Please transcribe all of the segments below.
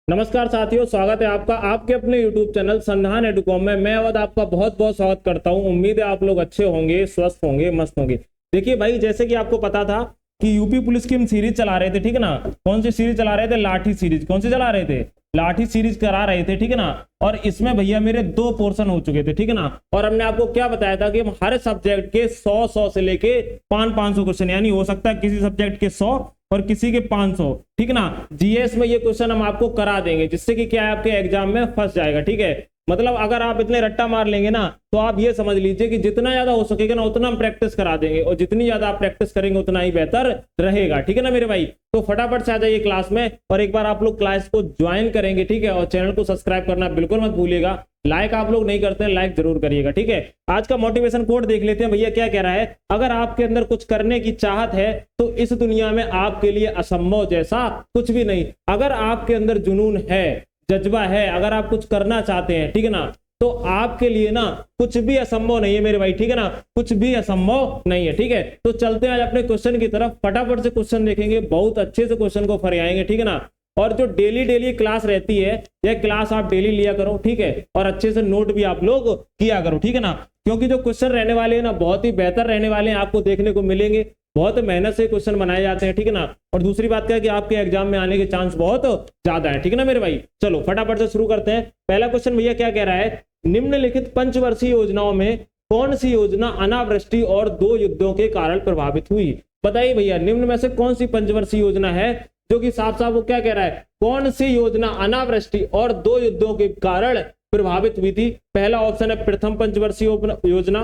नमस्कार साथियों, स्वागत है आपका आपके अपने YouTube चैनल संधान एडुकॉम में। मैं अवध आपका बहुत बहुत स्वागत करता हूं। उम्मीद है आप लोग अच्छे होंगे, स्वस्थ होंगे, मस्त होंगे। देखिए भाई, जैसे कि आपको पता था कि यूपी पुलिस की हम सीरीज चला रहे थे, ठीक है ना। कौन सी सीरीज चला रहे थे? लाठी सीरीज। कौन सी चला रहे थे? लाठी सीरीज करा रहे थे, ठीक है ना। और इसमें भैया मेरे 2 पोर्शन हो चुके थे, ठीक है ना। और हमने आपको क्या बताया था कि हम हर सब्जेक्ट के 100 से लेके 500 क्वेश्चन, यानी हो सकता है किसी सब्जेक्ट के 100 और किसी के 500, ठीक है ना। जीएस में ये क्वेश्चन हम आपको करा देंगे, जिससे कि क्या है, आपके एग्जाम में फंस जाएगा, ठीक है। मतलब अगर आप इतने रट्टा मार लेंगे ना, तो आप ये समझ लीजिए कि जितना ज्यादा हो सकेगा ना उतना हम प्रैक्टिस करा देंगे, और जितनी ज्यादा आप प्रैक्टिस करेंगे उतना ही बेहतर रहेगा, ठीक है ना मेरे भाई। तो फटाफट से आ जाइए क्लास में, और एक बार आप लोग क्लास को ज्वाइन करेंगे, ठीक है। और चैनल को सब्सक्राइब करना बिल्कुल मत भूलिएगा। लाइक आप लोग नहीं करते हैं, लाइक जरूर करिएगा, ठीक है। आज का मोटिवेशन कोट देख लेते हैं भैया, क्या कह रहा है। अगर आपके अंदर कुछ करने की चाहत है तो इस दुनिया में आपके लिए असंभव जैसा कुछ भी नहीं। अगर आपके अंदर जुनून है, जज्बा है, अगर आप कुछ करना चाहते हैं, ठीक है ना, तो आपके लिए ना कुछ भी असंभव नहीं है मेरे भाई, ठीक है ना। कुछ भी असंभव नहीं है, ठीक है। तो चलते हैं आज अपने क्वेश्चन की तरफ। फटाफट से क्वेश्चन देखेंगे, बहुत अच्छे से क्वेश्चन को फरियाएंगे, ठीक है ना। और जो डेली क्लास रहती है, यह क्लास आप डेली लिया करो, ठीक है। और अच्छे से नोट भी आप लोग किया करो, ठीक है ना। क्योंकि जो क्वेश्चन रहने वाले हैं ना, बहुत ही बेहतर रहने वाले हैं, आपको देखने को मिलेंगे। बहुत मेहनत से क्वेश्चन बनाए जाते हैं, ठीक है ना। और दूसरी बात क्या है कि आपके एग्जाम में आने के चांस बहुत ज्यादा है, ठीक है ना मेरे भाई। चलो फटाफट से शुरू करते हैं। पहला क्वेश्चन भैया क्या कह रहा है, निम्नलिखित पंचवर्षीय योजनाओं में कौन सी योजना अनावृष्टि और 2 युद्धों के कारण प्रभावित हुई? बताइए भैया, निम्न में से कौन सी पंचवर्षीय योजना है जो कि साफ साफ वो क्या कह रहा है, कौन सी योजना अनावृष्टि और 2 युद्धों के कारण प्रभावित हुई थी? पहला ऑप्शन है प्रथम पंचवर्षीय योजना,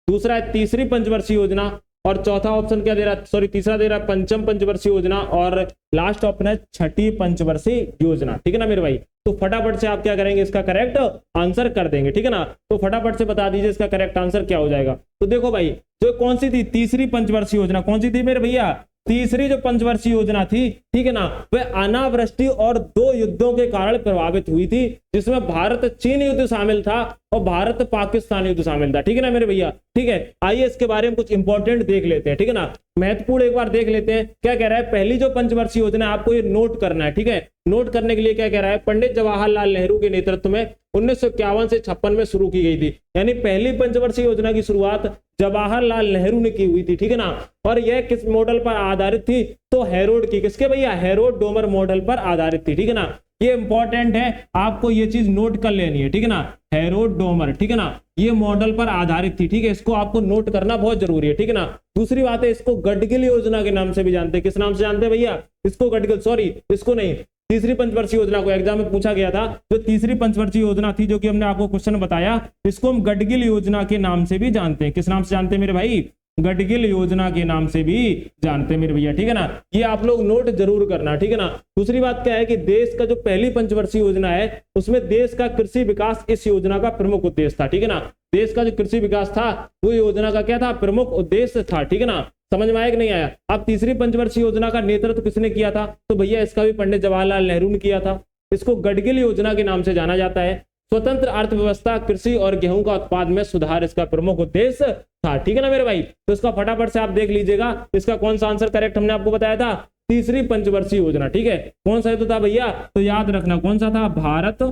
दूसरा है तीसरी पंचवर्षीय योजना, और चौथा ऑप्शन क्या दे रहा है, सॉरी तीसरा दे रहा है पंचम पंचवर्षीय योजना, और लास्ट ऑप्शन है छठी पंचवर्षीय योजना, ठीक है ना मेरे भाई। तो फटाफट से आप क्या करेंगे, इसका करेक्ट आंसर कर देंगे, ठीक है ना। तो फटाफट से बता दीजिए इसका करेक्ट आंसर क्या हो जाएगा। तो देखो भाई, जो कौन सी थी तीसरी पंचवर्षीय योजना, कौन सी थी मेरे भैया? तीसरी जो पंचवर्षीय योजना थी, ठीक है ना, वह अनावृष्टि और 2 युद्धों के कारण प्रभावित हुई थी, जिसमें भारत चीन युद्ध शामिल था और भारत पाकिस्तान युद्ध शामिल था, ठीक है ना मेरे भैया। ठीक है, आइए इसके बारे में कुछ इंपॉर्टेंट देख लेते हैं, ठीक है ना। महत्वपूर्ण एक बार देख लेते हैं। क्या कह रहा है, पहली जो पंचवर्षीय योजना है आपको ये नोट करना है, ठीक है। नोट करने के लिए क्या कह रहा है, पंडित जवाहरलाल नेहरू के नेतृत्व में 1951 से 56 में शुरू की गई थी। यानी पहली पंचवर्षीय योजना की शुरुआत जवाहरलाल नेहरू ने की हुई थी, ठीक है ना। और यह किस मॉडल पर आधारित थी? तो हेरोड की, किसके भैया? हेरोड डोमर मॉडल पर आधारित थी, ठीक है ना। ये इंपॉर्टेंट है, आपको ये चीज नोट कर लेनी है, ठीक है ना। हेरोड डोमर, ठीक है ना, ये मॉडल पर आधारित थी, ठीक है। इसको आपको नोट करना बहुत जरूरी है, ठीक है ना। दूसरी बात है, इसको गडगिल योजना के नाम से भी जानते हैं। किस नाम से जानते हैं भैया? इसको गडगिल, सॉरी इसको नहीं, तीसरी पंचवर्षीय योजना को एग्जाम में पूछा गया था। जो तीसरी पंचवर्षीय योजना थी, जो कि हमने आपको क्वेश्चन बताया, इसको हम गडगिल योजना के नाम से भी जानते हैं। किस नाम से जानते हैं मेरे भाई? गडगिल योजना के नाम से भी जानते हैं मेरे भैया, ठीक है ना। ये आप लोग नोट जरूर करना, ठीक है ना। दूसरी बात क्या है कि देश का जो पहली पंचवर्षीय योजना है, उसमें देश का कृषि विकास इस योजना का प्रमुख उद्देश्य था, ठीक है ना। देश का जो कृषि विकास था वो योजना का क्या था? प्रमुख उद्देश्य था, ठीक है ना। समझ में आया कि नहीं आया? अब तीसरी पंचवर्षीय योजना का नेतृत्व किसने किया था? तो भैया इसका भी पंडित जवाहरलाल नेहरू ने किया था। इसको गडगिल योजना के नाम से जाना जाता है। स्वतंत्र अर्थव्यवस्था, कृषि और गेहूं का उत्पाद में सुधार इसका प्रमुख उद्देश्य था, ठीक है ना मेरे भाई। तो इसका फटाफट से आप देख लीजिएगा, इसका कौन सा आंसर करेक्ट हमने आपको बताया था? तीसरी पंचवर्षीय योजना, ठीक है। कौन सा युद्ध था भैया? तो याद रखना कौन सा था? भारत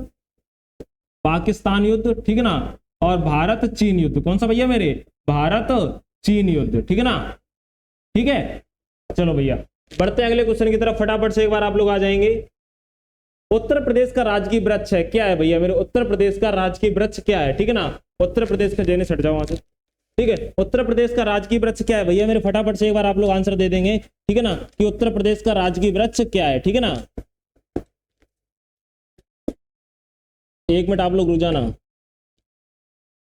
पाकिस्तान युद्ध, ठीक है ना, और भारत चीन युद्ध। कौन सा भैया मेरे? भारत चीन युद्ध, ठीक है ना। ठीक है, चलो भैया बढ़ते हैं अगले क्वेश्चन की तरफ। फटाफट से एक बार आप लोग आ जाएंगे। उत्तर प्रदेश का राजकीय वृक्ष है, क्या है भैया मेरे? उत्तर प्रदेश का राजकीय वृक्ष क्या है, ठीक है ना। उत्तर प्रदेश का, जेने सट जाओ वहां से, ठीक है। उत्तर प्रदेश का राजकीय वृक्ष क्या है भैया मेरे? फटाफट से एक बार आप लोग आंसर दे देंगे, ठीक है ना, कि उत्तर प्रदेश का राजकीय वृक्ष क्या है, ठीक है ना। 1 मिनट आप लोग रुक जाना,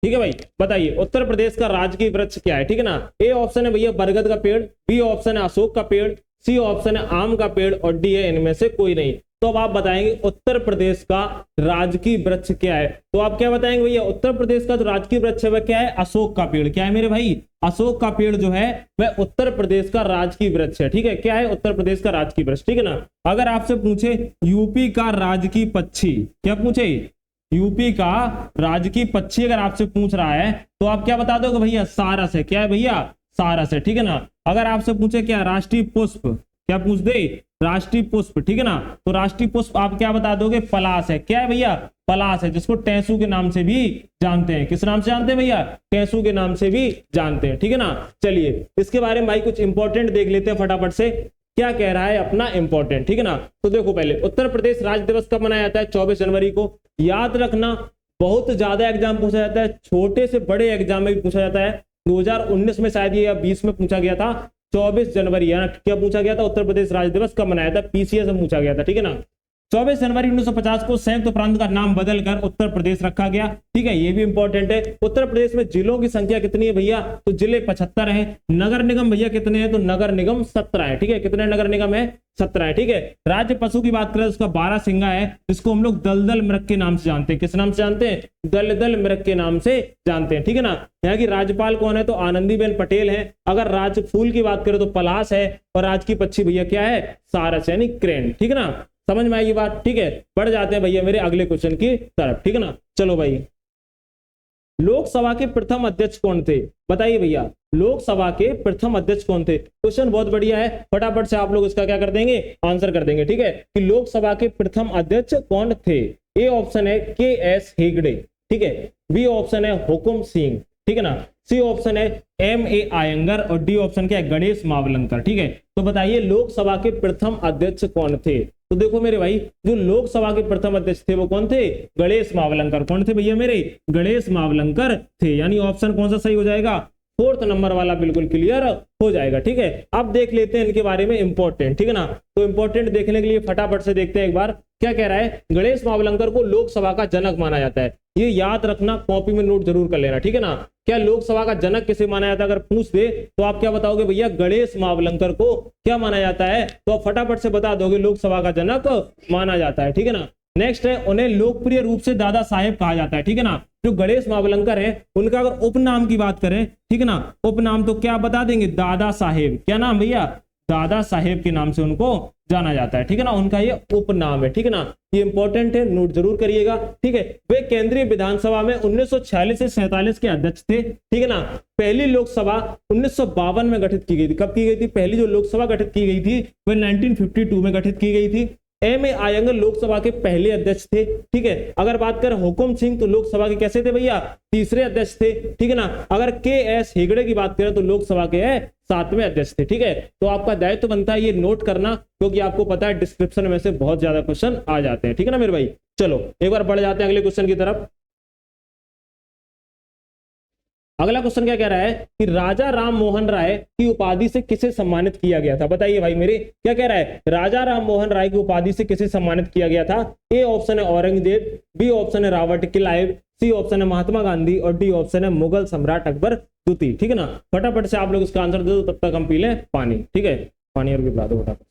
ठीक है भाई। बताइए उत्तर प्रदेश का राजकीय वृक्ष क्या है, ठीक है ना। ए ऑप्शन है भैया बरगद का पेड़, बी ऑप्शन है अशोक का पेड़, सी ऑप्शन है आम का पेड़, और डी है इनमें से कोई नहीं। तो अब आप बताएंगे उत्तर प्रदेश का राजकीय वृक्ष क्या है। तो आप क्या बताएंगे भैया? उत्तर प्रदेश का जो राजकीय वृक्ष है वह क्या है? अशोक का पेड़। क्या है मेरे भाई? अशोक का पेड़ जो है वह उत्तर प्रदेश का राजकीय वृक्ष है, ठीक है। क्या है? उत्तर प्रदेश का राजकीय वृक्ष, ठीक है ना। अगर आपसे पूछे यूपी का राजकीय पक्षी, क्या पूछे? यूपी का राजकीय पक्षी अगर आपसे पूछ रहा है तो आप क्या बता दोगे भैया? सारस है। क्या है भैया? सारस है, ठीक है ना। अगर आपसे पूछे क्या राष्ट्रीय पुष्प, क्या पूछ दे, राष्ट्रीय पुष्प, ठीक है ना। तो राष्ट्रीय पुष्प आप क्या बता दोगे, पलाश है। क्या है भैया, पलाश है, जिसको टेंसू के नाम से भी जानते हैं। किस नाम से जानते हैं भैया, टेंसू के नाम से भी जानते हैं, ठीक है ना। चलिए इसके बारे में भाई कुछ इंपॉर्टेंट देख लेते हैं फटाफट से, क्या कह रहा है अपना इंपॉर्टेंट, ठीक है ना। तो देखो पहले उत्तर प्रदेश राज्य दिवस कब मनाया जाता है, 24 जनवरी को। याद रखना बहुत ज्यादा एग्जाम पूछा जाता है, छोटे से बड़े एग्जाम में भी पूछा जाता है। 2019 में शायद ये या 20 में पूछा गया था, 24 जनवरी है ना, क्या पूछा गया था, उत्तर प्रदेश राज्य दिवस कब मनाया था, पीसीएस में पूछा गया था, ठीक है ना। 24 जनवरी 1950 को संयुक्त प्रांत का नाम बदलकर उत्तर प्रदेश रखा गया, ठीक है, ये भी इंपॉर्टेंट है। उत्तर प्रदेश में जिलों की संख्या कितनी है भैया, तो जिले 75 है। नगर निगम भैया कितने हैं, तो नगर निगम 17 है, ठीक है। कितने नगर निगम है, 17 है, ठीक है। राज्य पशु की बात करें उसका 12 सिंगा है, जिसको हम लोग दलदल मृग के नाम से जानते हैं। किस नाम से जानते हैं, दलदल मृग के नाम से जानते हैं, ठीक है ना। यहाँ की राज्यपाल कौन है, तो आनंदीबेन पटेल है। अगर राज फूल की बात करें तो पलाश है, और राज की पक्षी भैया क्या है, सारस यानी क्रेन, ठीक है ना। समझ में आई ये बात, ठीक है। बढ़ जाते हैं भैया मेरे अगले क्वेश्चन की तरफ, ठीक है ना। चलो भाई, लोकसभा के प्रथम अध्यक्ष कौन थे, बताइए भैया, लोकसभा के प्रथम अध्यक्ष कौन थे। क्वेश्चन बहुत बढ़िया है, फटाफट से आप लोग इसका क्या कर देंगे, आंसर कर देंगे, ठीक है। कि लोकसभा के प्रथम अध्यक्ष कौन थे। ए ऑप्शन है के.एस. हेगड़े, ठीक है। बी ऑप्शन है हुकुम सिंह, ठीक है ना। सी ऑप्शन है M.A. आयंगर, और डी ऑप्शन क्या है, गणेश मावलंकर, ठीक है। तो बताइए लोकसभा के प्रथम अध्यक्ष कौन थे। तो देखो मेरे भाई, जो लोकसभा के प्रथम अध्यक्ष थे वो कौन थे, गणेश मावलंकर। कौन थे भैया मेरे, गणेश मावलंकर थे। यानी ऑप्शन कौन सा सही हो जाएगा, 4th नंबर वाला बिल्कुल क्लियर हो जाएगा, ठीक है। अब देख लेते हैं इनके बारे में इंपॉर्टेंट, ठीक है ना। तो इंपॉर्टेंट देखने के लिए फटाफट से देखते हैं एक बार, क्या कह रहा है। गणेश मावलंकर को लोकसभा का जनक माना जाता है, ये याद रखना, कॉपी में नोट जरूर कर लेना, ठीक है ना। क्या लोकसभा का जनक किसे माना जाता है, अगर पूछ दे तो आप क्या बताओगे भैया, गणेश मावलंकर को क्या माना जाता है, तो आप फटाफट से बता दोगे लोकसभा का जनक माना जाता है, ठीक है ना। नेक्स्ट है, उन्हें लोकप्रिय रूप से दादा साहेब कहा जाता है, ठीक है ना। जो गणेश मावलंकर है उनका अगर उपनाम की बात करें, ठीक है ना, उपनाम तो क्या बता देंगे, दादा साहेब। क्या नाम भैया, दादा साहेब के नाम से उनको जाना जाता है, ठीक है ना। उनका ये उपनाम है, ठीक है ना। ये इंपॉर्टेंट है, नोट जरूर करिएगा, ठीक है। वे केंद्रीय विधानसभा में 1946 से 47 के अध्यक्ष थे, ठीक है ना। पहली लोकसभा 1952 में गठित की गई थी। कब की गई थी, पहली जो लोकसभा गठित की गई थी वह 1952 में गठित की गई थी। M.A. आयंगर लोकसभा के पहले अध्यक्ष थे, ठीक है। अगर बात करें हुकुम सिंह तो लोकसभा के कैसे थे भैया, तीसरे अध्यक्ष थे, ठीक है ना। अगर के.एस. हेगड़े की बात करें तो लोकसभा के 7वें अध्यक्ष थे, ठीक है। तो आपका दायित्व बनता है ये नोट करना, क्योंकि आपको पता है डिस्क्रिप्शन में से बहुत ज्यादा क्वेश्चन आ जाते हैं, ठीक है ना मेरे भाई। चलो एक बार बढ़ जाते हैं अगले क्वेश्चन की तरफ। अगला क्वेश्चन क्या कह रहा है कि राजा राम मोहन राय की उपाधि से किसे सम्मानित किया गया था। बताइए भाई मेरे, क्या कह रहा है, राजा राम मोहन राय की उपाधि से किसे सम्मानित किया गया था। ए ऑप्शन है औरंगजेब, बी ऑप्शन है रावर्ट किलाइव, सी ऑप्शन है महात्मा गांधी, और डी ऑप्शन है मुगल सम्राट अकबर द्वितीय, ठीक है ना। फटाफट से आप लोग इसका आंसर दे दो, तब तक हम पी लें पानी, ठीक है। पानी और भी पिला दो फटाफट,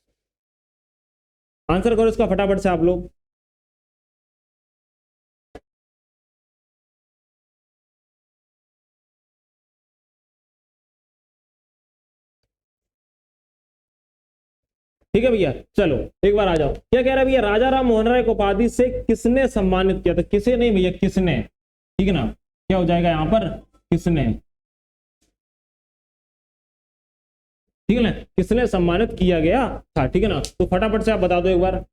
आंसर करो इसका फटाफट से आप लोग। ठीक है भैया, चलो एक बार आ जाओ। क्या कह रहा है भैया, राजा राम मोहन राय को उपाधि से किसने सम्मानित किया था। किसे नहीं भैया, किसने, ठीक है ना। क्या हो जाएगा यहाँ पर, किसने, ठीक है ना, किसने सम्मानित किया गया था, ठीक है ना। तो फटाफट से आप बता दो एक बार।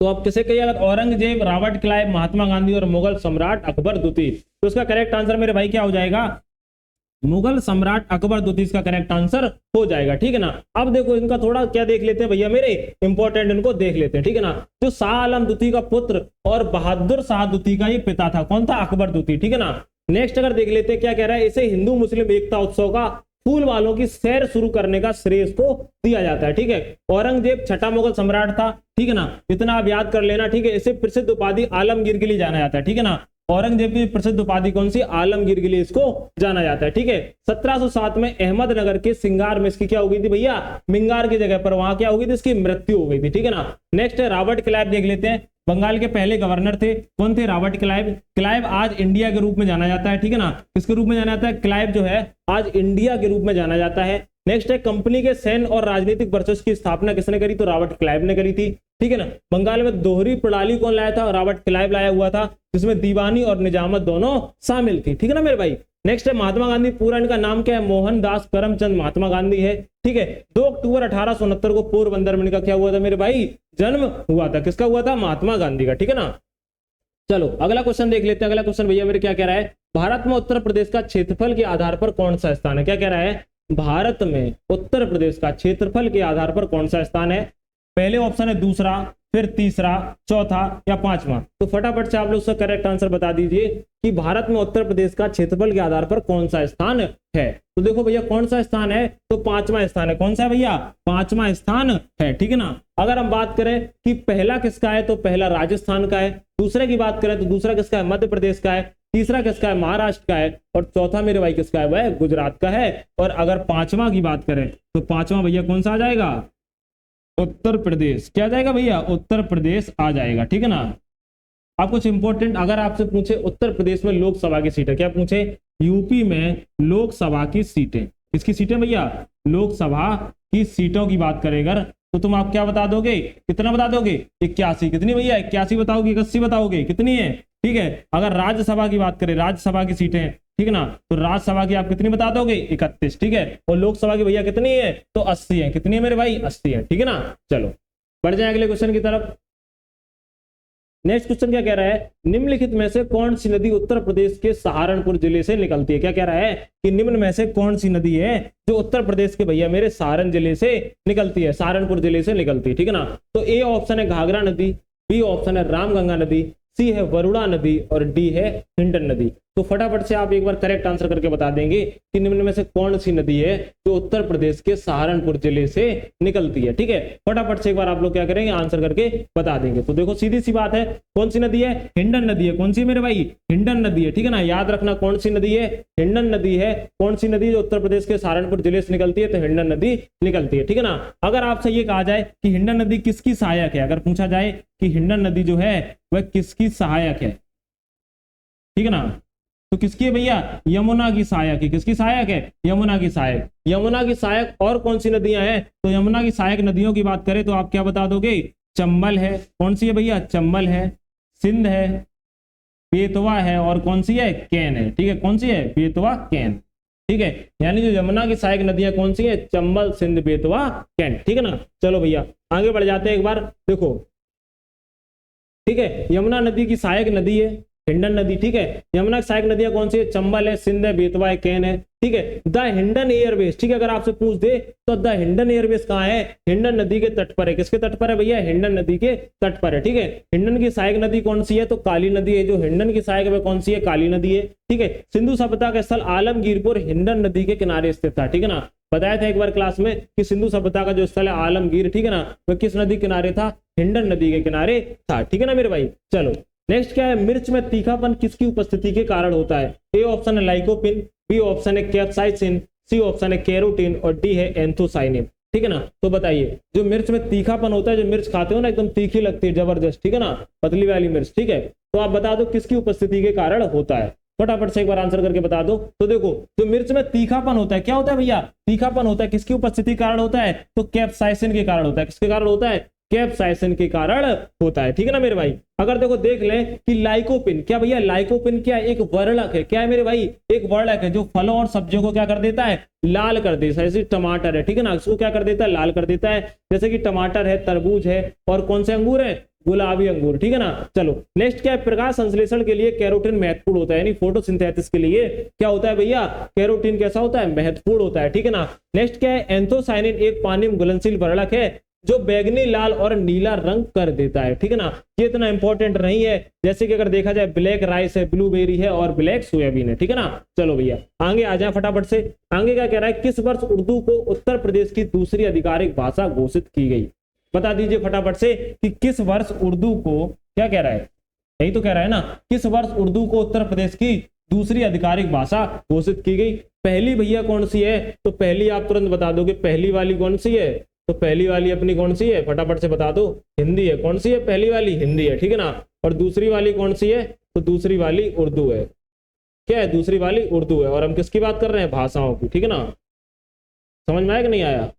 तो आप किसे कहिएगा, औरंगजेब, रॉबर्ट क्लाइव, महात्मा गांधी और मुगल सम्राट अकबर द्वितीय। तो इसका करेक्ट आंसर मेरे भाई क्या हो जाएगा, मुगल सम्राट अकबर द्वितीय इसका करेक्ट आंसर हो जाएगा, ठीक है ना। अब देखो इनका थोड़ा क्या देख लेते हैं भैया मेरे, इंपॉर्टेंट इनको देख लेते हैं, ठीक है ना। जो शाह आलम द्वितीय का पुत्र और बहादुर शाह द्वितीय का ये पिता था, कौन था, अकबर द्वितीय, ठीक है ना। नेक्स्ट अगर देख लेते हैं, क्या कह रहा है, इसे हिंदू मुस्लिम एकता उत्सव का फूल वालों की सैर शुरू करने का श्रेय को दिया जाता है, ठीक है। औरंगजेब छठा मुगल सम्राट था, ठीक है ना, इतना आप याद कर लेना, ठीक है। इसे प्रसिद्ध उपाधि आलमगीर के लिए जाना जाता है, ठीक है ना। औरंगजेब की प्रसिद्ध उपाधि कौन सी, आलमगीर के लिए इसको जाना जाता है, ठीक है। 1707 में अहमदनगर के सिंगार में इसकी क्या हो गई थी भैया, मिंगार की जगह पर वहां क्या हो गई थी, इसकी मृत्यु हो गई थी, ठीक है ना। नेक्स्ट है रॉबर्ट क्लाइव, देख लेते हैं। बंगाल के पहले गवर्नर थे, कौन थे, रॉबर्ट क्लाइव। क्लाइव आज इंडिया के रूप में जाना जाता है, ठीक है ना। किसके रूप में जाना जाता है, क्लाइव जो है आज इंडिया के रूप में जाना जाता है। नेक्स्ट है कंपनी के सैन्य और राजनीतिक वर्चस्व की स्थापना किसने करी, तो रॉबर्ट क्लाइव ने करी थी। ठीक है ना। बंगाल में दोहरी प्रणाली कौन लाया था? रॉबर्ट क्लाइव लाया हुआ था, जिसमें दीवानी और निजामत दोनों शामिल थी, ठीक है ना मेरे भाई। नेक्स्ट है महात्मा गांधी, पूरा इनका नाम क्या है? मोहनदास करमचंद महात्मा गांधी है, ठीक है। 2 अक्टूबर 1869 को पोरबंदर में इनका क्या हुआ था मेरे भाई? जन्म हुआ था। किसका हुआ था? महात्मा गांधी का, ठीक है ना। चलो अगला क्वेश्चन देख लेते हैं। अगला क्वेश्चन भैया मेरे क्या कह रहा है? भारत में उत्तर प्रदेश का क्षेत्रफल के आधार पर कौन सा स्थान है? क्या कह रहा है? भारत में उत्तर प्रदेश का क्षेत्रफल के आधार पर कौन सा स्थान है? पहले ऑप्शन है दूसरा, फिर तीसरा, चौथा या पांचवा। तो फटाफट से आप लोग उसका करेक्ट आंसर बता दीजिए कि भारत में उत्तर प्रदेश का क्षेत्रफल के आधार पर कौन सा स्थान है। तो देखो भैया कौन सा स्थान है? तो पांचवा स्थान है। कौन सा है भैया? पांचवा स्थान है, ठीक है ना। अगर हम बात करें कि पहला किसका है, तो पहला राजस्थान का है। दूसरे की बात करें तो दूसरा किसका है? मध्य प्रदेश का है। तीसरा किसका है? महाराष्ट्र का है। और चौथा मेरे भाई किसका है? वह गुजरात का है। और अगर पांचवा की बात करें तो पांचवा भैया कौन सा आ जाएगा? उत्तर प्रदेश। क्या जाएगा भैया? उत्तर प्रदेश आ जाएगा, ठीक है ना। अब कुछ इंपॉर्टेंट अगर आपसे पूछे उत्तर प्रदेश में लोकसभा की सीटें, क्या पूछे? यूपी में लोकसभा की सीटें, किसकी सीटें भैया? लोकसभा की सीटों की बात करें अगर, तो तुम आप क्या बता दोगे? कितना बता दोगे? 81। कितनी भैया? 81 बताओगे? 81 बताओगे? कितनी है? ठीक है। अगर राज्यसभा की बात करें, राज्यसभा की सीटें, ठीक है ना, तो राज्यसभा की आप कितनी बता दोगे? 31, ठीक है। और लोकसभा की भैया कितनी है? तो 80 है। कितनी है मेरे भाई? 80 है, ठीक है ना। चलो बढ़ जाए अगले क्वेश्चन की तरफ। नेक्स्ट क्वेश्चन क्या कह रहा है? निम्नलिखित में से कौन सी नदी उत्तर प्रदेश के सहारनपुर जिले से निकलती है? क्या कह रहा है कि निम्न में से कौन सी नदी है जो उत्तर प्रदेश के भैया मेरे सारण जिले से निकलती है, सहारनपुर जिले से निकलती है, ठीक है ना। तो ए ऑप्शन है घाघरा नदी, बी ऑप्शन है रामगंगा नदी, सी है वरुणा नदी और डी है हिंडन नदी। तो फटाफट से आप एक बार करेक्ट आंसर करके बता देंगे कि निम्न में से कौन सी नदी है जो उत्तर प्रदेश के सहारनपुर जिले से निकलती है, ठीक है। फटाफट से एक बार आप लोग क्या करेंगे? आंसर करके बता देंगे। तो देखो सीधी सी बात है, कौन सी नदी है? हिंडन नदी है। कौन सी मेरे भाई? हिंडन नदी है, ठीक है ना। याद रखना कौन सी नदी है? हिंडन नदी है। कौन सी नदी जो उत्तर प्रदेश के सहारनपुर जिले से निकलती है? तो हिंडन नदी निकलती है, ठीक है ना। अगर आपसे ये कहा जाए कि हिंडन नदी किसकी सहायक है, अगर पूछा जाए कि हिंडन नदी जो है वह किसकी सहायक है, ठीक है ना, तो किसकी है भैया? यमुना की सहायक है। किसकी सहायक है? यमुना की सहायक। यमुना की सहायक और कौन सी नदियां हैं? तो यमुना की सहायक नदियों की बात करें तो आप क्या बता दोगे? चंबल है। कौन सी है भैया? चंबल है, सिंध है, बेतवा है और कौन सी है? कैन है, ठीक है। कौन सी है? बेतवा, कैन, ठीक है। यानी जो यमुना की सहायक नदियां कौन सी है? चंबल, सिंध, बेतवा, कैन, ठीक है ना। चलो भैया आगे बढ़ जाते हैं एक बार। देखो ठीक है, यमुना नदी की सहायक नदी है हिंडन नदी, ठीक है। यमुना की सहायक नदियां कौन सी है? चंबल है, सिंध है, बेतवा है, कैन है, ठीक है। द हिंडन एयरवेज, ठीक है, अगर आपसे पूछ दे तो द हिंडन एयरवेज कहाँ है? हिंडन नदी के तट पर है। किसके तट पर है भैया? हिंडन नदी के तट पर है, ठीक है। हिंडन की सहायक नदी कौन सी है? तो काली नदी है। जो हिंडन की सहायक है कौन सी है? काली नदी है, ठीक है। सिंधु सभ्यता का स्थल आलमगीरपुर हिंडन नदी के किनारे स्थित था, ठीक है ना। बताया था एक बार क्लास में कि सिंधु सभ्यता का जो स्थल है आलमगीर, ठीक है ना, वह किस नदी किनारे था? हिंडन नदी के किनारे था, ठीक है ना मेरे भाई। चलो नेक्स्ट क्या है? मिर्च में तीखापन किसकी उपस्थिति के कारण होता है? ए ऑप्शन है लाइकोपिन, बी ऑप्शन है कैप्साइसिन, सी ऑप्शन है कैरोटीन और डी है एंथोसाइनिन, ठीक है ना। तो बताइए जो मिर्च में तीखापन होता है, जो मिर्च खाते हो ना एकदम तीखी लगती है, जबरदस्त, ठीक है ना, पतली वाली मिर्च, ठीक है, तो आप बता दो किसकी उपस्थिति के कारण होता है। फटाफट से एक बार आंसर करके बता दो। तो देखो जो मिर्च में तीखापन होता है, क्या होता है भैया? तीखापन होता है, किसकी उपस्थिति के कारण होता है? तो कैप्साइसिन के कारण होता है। किसके कारण होता है? कैप्साइसिन के कारण होता है, ठीक है ना मेरे भाई। अगर देखो देख लें कि लाइकोपिन, क्या भैया? लाइकोपिन क्या एक वर्णक है? क्या है मेरे भाई? एक वर्णक है जो फलों और सब्जियों को क्या कर देता है? लाल कर देता है। जैसे टमाटर है, ठीक है ना, इसको क्या कर देता है? लाल कर देता है। जैसे कि टमाटर है, तरबूज है और कौन से अंगूर है? गुलाबी अंगूर, ठीक है ना। चलो नेक्स्ट क्या है? प्रकाश संश्लेषण के लिए कैरोटीन महत्वपूर्ण होता है, यानी फोटोसिंथेसिस के लिए क्या होता है भैया? कैरोटीन कैसा होता है? महत्वपूर्ण होता है, ठीक है ना। नेक्स्ट क्या है? एंथोसाइनिन एक पानी में घुलनशील वर्णक है जो बैगनी, लाल और नीला रंग कर देता है, ठीक है ना। ये इतना इंपॉर्टेंट नहीं है, जैसे कि अगर देखा जाए ब्लैक राइस है, ब्लूबेरी है और ब्लैक सोयाबीन है, ठीक है ना। चलो भैया आगे आ जाए फटाफट से। आगे क्या कह रहा है? किस वर्ष उर्दू को उत्तर प्रदेश की दूसरी आधिकारिक भाषा घोषित की गई? बता दीजिए फटाफट से कि किस वर्ष उर्दू को, क्या कह रहा है? यही तो कह रहा है ना, किस वर्ष उर्दू को उत्तर प्रदेश की दूसरी आधिकारिक भाषा घोषित की गई। पहली भैया कौन सी है? तो पहली आप तुरंत बता दोगे, पहली वाली कौन सी है? तो पहली वाली अपनी कौन सी है? फटाफट से बता दो। हिंदी है। कौन सी है? पहली वाली हिंदी है, ठीक है ना। और दूसरी वाली कौन सी है? तो दूसरी वाली उर्दू है। क्या है? दूसरी वाली उर्दू है। और हम किसकी बात कर रहे हैं? भाषाओं की, ठीक है ना। समझ में आया कि नहीं आया?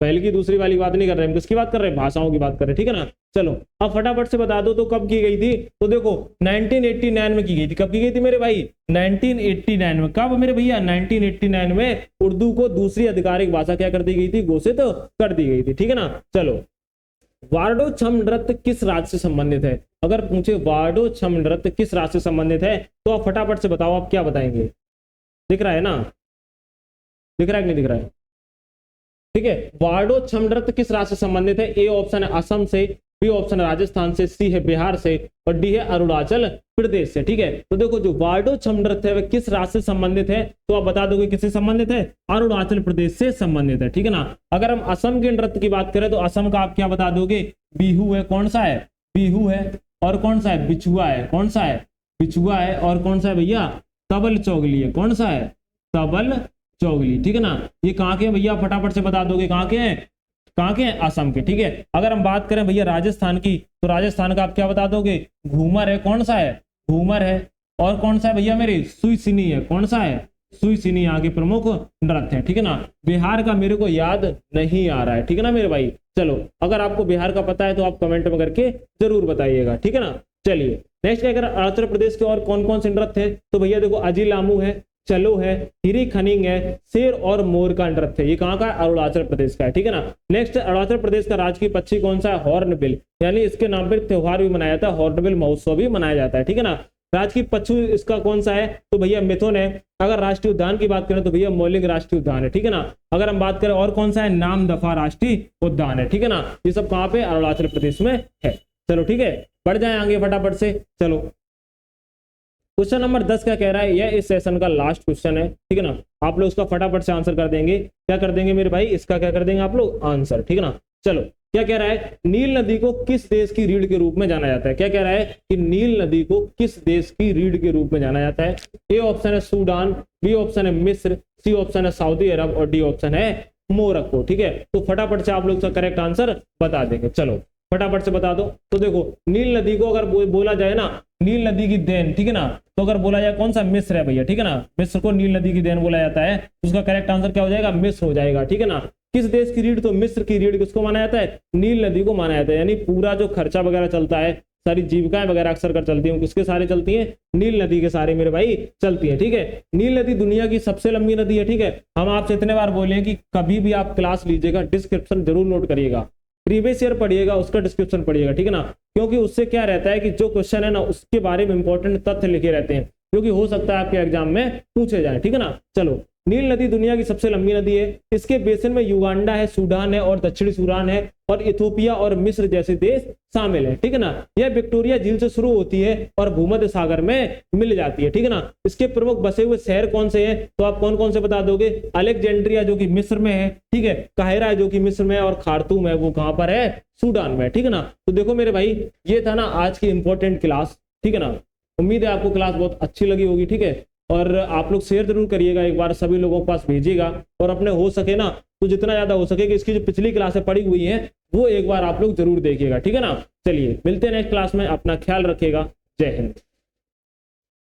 पहले की दूसरी वाली बात नहीं कर रहे हैं, किसकी बात कर रहे हैं, भाषाओं की बात कर रहे हैं, ठीक है ना। चलो अब फटाफट से बता दो तो कब की गई थी, तो देखो 1989 में की गई थी। कब की गई थी मेरे भाई, 1989 में। कब मेरे भैया, 1989 में उर्दू को दूसरी आधिकारिक भाषा क्या कर दी गई थी, घोषित कर दी गई थी, ठीक है ना। चलो वार्डो छम नृत्य किस राज्य से संबंधित है, अगर पूछे वार्डो छम नृत्य किस राज्य से संबंधित है तो आप फटाफट से बताओ, आप क्या बताएंगे। दिख रहा है ना, दिख रहा है कि नहीं दिख रहा है, ठीक है। वार्डो छम नृत्य किस राज्य से संबंधित है, ए ऑप्शन है असम से, बी ऑप्शन है राजस्थान से, सी है बिहार से और डी है अरुणाचल प्रदेश से, ठीक है। तो देखो जो वार्डो छम नृत्य है वह किस राज्य से संबंधित है, तो आप बता दोगे किससे संबंधित है, अरुणाचल प्रदेश से संबंधित है, ठीक है ना। अगर हम असम के नृत्य की बात करें तो असम का आप क्या बता दोगे, बिहू है, कौन सा है, बिहू है, और कौन सा है, बिछुआ है, कौन सा है, बिछुआ है, और कौन सा है भैया, तबल चौगली है, कौन सा है, तबल चौगली, ठीक है ना। ये कहाँ के हैं भैया, फटाफट से बता दोगे, कहाँ के हैं, कहाँ के हैं, असम के, ठीक है। अगर हम बात करें भैया राजस्थान की तो राजस्थान का आप क्या बता दोगे, घूमर है, कौन सा है, घूमर है, और कौन सा है भैया मेरे, सुईसिनी है, कौन सा है, सुईसिनी यहाँ के प्रमुख नृत्य है, ठीक है ना। बिहार का मेरे को याद नहीं आ रहा है, ठीक है ना मेरे भाई। चलो अगर आपको बिहार का पता है तो आप कमेंट में करके जरूर बताइएगा, ठीक है ना। चलिए नेक्स्ट क्या, अगर अरुणाचल प्रदेश के और कौन कौन से नृत्य है तो भैया देखो अजीलामू है, चलो है, हिरी खनिंग है, शेर और मोर का नृत्य है। ये कहाँ का है, अरुणाचल प्रदेश का है, ठीक है ना। नेक्स्ट अरुणाचल प्रदेश का राजकीय पक्षी कौन सा है, हॉर्नबिल, यानी इसके नाम पर त्योहार भी मनाया जाता है, हॉर्नबिल महोत्सव भी मनाया जाता है, ठीक है ना। राजकीय पशु इसका कौन सा है, तो भैया मिथुन है। अगर राष्ट्रीय उद्यान की बात करें तो भैया मौलिक राष्ट्रीय उद्यान है, ठीक है ना। अगर हम बात करें और कौन सा है, नामदफा राष्ट्रीय उद्यान है, ठीक है ना। ये सब कहाँ पे, अरुणाचल प्रदेश में है। चलो ठीक है, बढ़ जाए आगे फटाफट से। चलो क्वेश्चन नंबर 10 क्या कह रहा है, यह इस सेशन का लास्ट क्वेश्चन है, ठीक है ना। आप लोग उसका फटाफट से आंसर कर देंगे, क्या कर देंगे मेरे भाई, इसका क्या कर देंगे आप लोग, आंसर, ठीक है ना। चलो क्या कह रहा है, नील नदी को किस देश की रीढ़ के रूप में जाना जाता है, क्या कह रहा है कि नील नदी को किस देश की रीढ़ के रूप में जाना जाता है। ए ऑप्शन है सूडान, बी ऑप्शन है मिस्र, सी ऑप्शन है सऊदी अरब और डी ऑप्शन है मोरक्को, ठीक है। तो फटाफट से आप लोग इसका करेक्ट आंसर बता देंगे, चलो फटाफट से बता दो। तो देखो नील नदी को अगर बोला जाए ना, नील नदी की देन, ठीक है ना, तो अगर बोला जाए कौन सा, मिस्र है भैया, ठीक है ना। मिस्र को नील नदी की देन बोला जाता है, तो उसका करेक्ट आंसर क्या हो जाएगा, मिस्र हो जाएगा, ठीक है ना। किस देश की रीढ़, तो मिस्र की रीढ़ किसको माना जाता है, नील नदी को माना जाता है। यानी पूरा जो खर्चा वगैरह चलता है, सारी जीविकाएं वगैरह अक्सर कर चलती हैं, किसके सारे चलती हैं, नील नदी के सारे मेरे भाई चलती है, ठीक है। नील नदी दुनिया की सबसे लंबी नदी है, ठीक है। हम आपसे इतने बार बोले कि कभी भी आप क्लास लीजिएगा डिस्क्रिप्शन जरूर नोट करिएगा, प्रीवियस ईयर पढ़िएगा, उसका डिस्क्रिप्शन पढ़िएगा, ठीक है ना। क्योंकि उससे क्या रहता है कि जो क्वेश्चन है ना उसके बारे में इंपॉर्टेंट तथ्य लिखे रहते हैं, जो कि हो सकता है आपके एग्जाम में पूछे जाए, ठीक है ना। चलो नील नदी दुनिया की सबसे लंबी नदी है, इसके बेसिन में युगांडा है, सूडान है और दक्षिणी सूडान है और इथोपिया और मिस्र जैसे देश शामिल है, ठीक है ना। यह विक्टोरिया झील से शुरू होती है और भूमध्य सागर में मिल जाती है, ठीक है ना। इसके प्रमुख बसे हुए शहर कौन से हैं, तो आप कौन कौन से बता दोगे, अलेक्जेंड्रिया जो कि मिस्र में है, ठीक है, काहिरा जो कि मिस्र में है और खार्तूम है वो कहां पर है, सूडान में, ठीक है ना। तो देखो मेरे भाई ये था ना आज की इंपॉर्टेंट क्लास, ठीक है ना। उम्मीद है आपको क्लास बहुत अच्छी लगी होगी, ठीक है। और आप लोग शेयर जरूर करिएगा, एक बार सभी लोगों के पास भेजिएगा और अपने हो सके ना तो जितना ज्यादा हो सके कि इसकी जो पिछली क्लासें पड़ी हुई हैं वो एक बार आप लोग जरूर देखिएगा, ठीक है ना। चलिए मिलते हैं नेक्स्ट क्लास में, अपना ख्याल रखिएगा, जय हिंद।